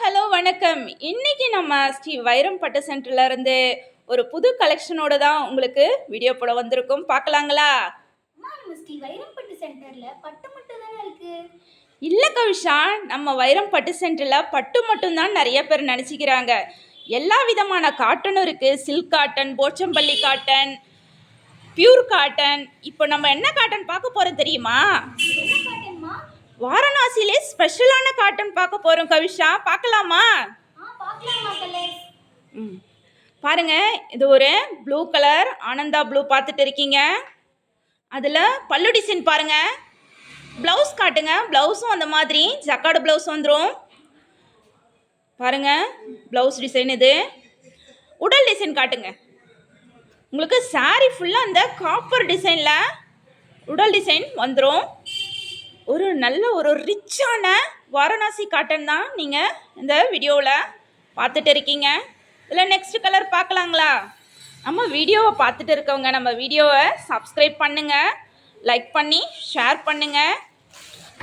Hello வணக்கம். இன்னைக்கு நம்ம ஸ்ரீ வைரம் பட்டு சென்டர்ல இருந்து ஒரு புது கலெக்ஷனோட தான் உங்களுக்கு வீடியோ போட வந்திருக்கோம். பார்க்கலாங்களா? அம்மா, நம்ம ஸ்ரீ வைரம் பட்டு சென்டர்ல பட்டு மட்டும் தானே இருக்கு. இல்ல கவிஷா, நம்ம வைரம் பட்டு சென்டர்ல பட்டு மட்டும் தான் நிறைய பேர் நினச்சிக்கிறாங்க. எல்லா விதமான காட்டனும் இருக்கு. Silk cotton, Pochampalli cotton, pure cotton. இப்போ நம்ம என்ன காட்டன் பார்க்க போறோம் தெரியுமா? என்ன காட்டன்மா? வாரணாசியிலே ஸ்பெஷலான காட்டன் பார்க்க போறோம் கவிஷா. பார்க்கலாமா? பார்க்கலாமா கலர்ஸ்? பாருங்க, இது ஒரு ப்ளூ கலர் ஆனந்தா ப்ளூ பார்த்துட்டு இருக்கீங்க. அதில் பல்லு டிசைன் பாருங்க. ப்ளவுஸ் காட்டுங்க. ப்ளவுஸும் அந்த மாதிரி ஜக்காடு ப்ளவுஸ் வந்துடும். பாருங்க, ப்ளவுஸ் டிசைன் இது. உடல் டிசைன் காட்டுங்க. உங்களுக்கு சாரீ ஃபுல்லாக அந்த காப்பர் டிசைனில் உடல் டிசைன் வந்துடும். ஒரு நல்ல ஒரு ரிச்சான வாரணாசி காட்டன் தான் நீங்கள் இந்த வீடியோவில் பார்த்துட்டு இருக்கீங்க. இதில் நெக்ஸ்ட் கலர் பார்க்கலாங்களா? நம்ம வீடியோவை பார்த்துட்டு இருக்கவங்க நம்ம வீடியோவை சப்ஸ்கிரைப் பண்ணுங்கள், லைக் பண்ணி ஷேர் பண்ணுங்கள்.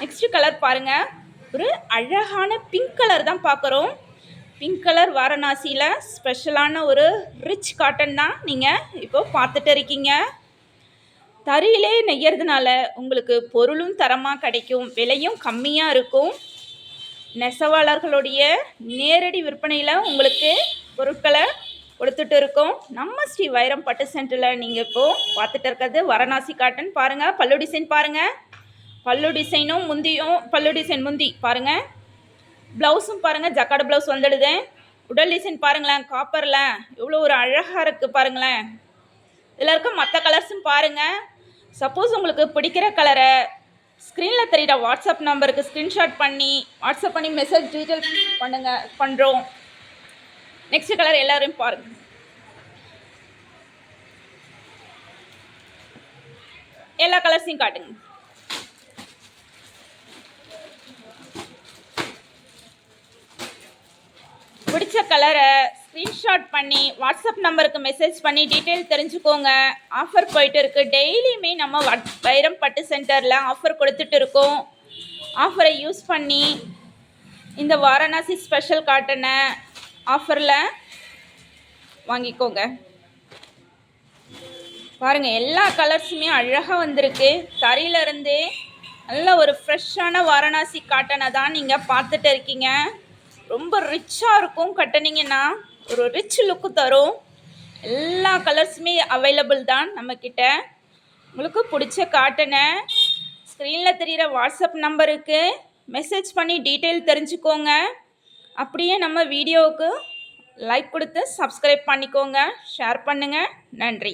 நெக்ஸ்ட் கலர் பாருங்கள். ஒரு அழகான பிங்க் கலர் தான் பார்க்குறோம். பிங்க் கலர் வாரணாசியில் ஸ்பெஷலான ஒரு ரிச் காட்டன் தான் நீங்கள் இப்போ பார்த்துட்டு இருக்கீங்க. தறியிலே நெய்யறதுனால உங்களுக்கு பொருளும் தரமாக கிடைக்கும், விலையும் கம்மியாக இருக்கும். நெசவாளர்களுடைய நேரடி விற்பனையில் உங்களுக்கு பொருட்களை கொடுத்துட்டு இருக்கோம். நம்ம ஸ்ரீ வைரம் பட்டு சென்டரில் நீங்கள் இப்போது பார்த்துட்டு இருக்கிறது வாரணாசி காட்டன். பாருங்கள், பல்லு டிசைன் பாருங்கள். பல்லு டிசைனும் முந்தியும், பல்லு டிசைன் முந்தி பாருங்கள். ப்ளவுஸும் பாருங்கள், ஜக்காடு ப்ளவுஸ் வந்துடுது. உடல் டிசைன் பாருங்களேன், காப்பரில் எவ்வளோ ஒரு அழகாக இருக்குது பாருங்களேன். இதில் இருக்க மற்ற கலர்ஸும் பாருங்கள். சப்போஸ் உங்களுக்கு பிடிக்கிற கலரை ஸ்க்ரீனில் தெரிகிற வாட்ஸ்அப் நம்பருக்கு ஸ்க்ரீன்ஷாட் பண்ணி வாட்ஸ்அப் பண்ணி மெசேஜ் டீட்டெயில் பண்ணுறோம். நெக்ஸ்ட் கலர் எல்லோரும் பாருங்கள். எல்லா கலர்ஸையும் காட்டுங்க. பிடிச்ச கலரை ஸ்க்ரீன்ஷாட் பண்ணி வாட்ஸ்அப் நம்பருக்கு மெசேஜ் பண்ணி டீட்டெயில் தெரிஞ்சுக்கோங்க. ஆஃபர் போயிட்டு இருக்குது. டெய்லியுமே நம்ம வைரம் பட்டு சென்டரில் ஆஃபர் கொடுத்துட்டு இருக்கோம். ஆஃபரை யூஸ் பண்ணி இந்த வாரணாசி ஸ்பெஷல் காட்டனை ஆஃபரில் வாங்கிக்கோங்க. பாருங்கள், எல்லா கலர்ஸுமே அழகாக வந்திருக்கு. தறியிலிருந்து நல்ல ஒரு ஃப்ரெஷ்ஷான வாரணாசி காட்டனை தான் நீங்கள் பார்த்துட்டு இருக்கீங்க. ரொம்ப ரிச்சாக இருக்கும். கட்டினீங்கன்னா ஒரு ரிச் லுக்கு தரும். எல்லா கலர்ஸுமே அவைலபிள் தான் நம்மக்கிட்ட. உங்களுக்கு பிடிச்ச காட்டனை ஸ்க்ரீனில் தெரிகிற வாட்ஸ்அப் நம்பருக்கு மெசேஜ் பண்ணி டீட்டெயில் தெரிஞ்சுக்கோங்க. அப்படியே நம்ம வீடியோவுக்கு லைக் கொடுத்து சப்ஸ்கிரைப் பண்ணிக்கோங்க, ஷேர் பண்ணுங்கள். நன்றி.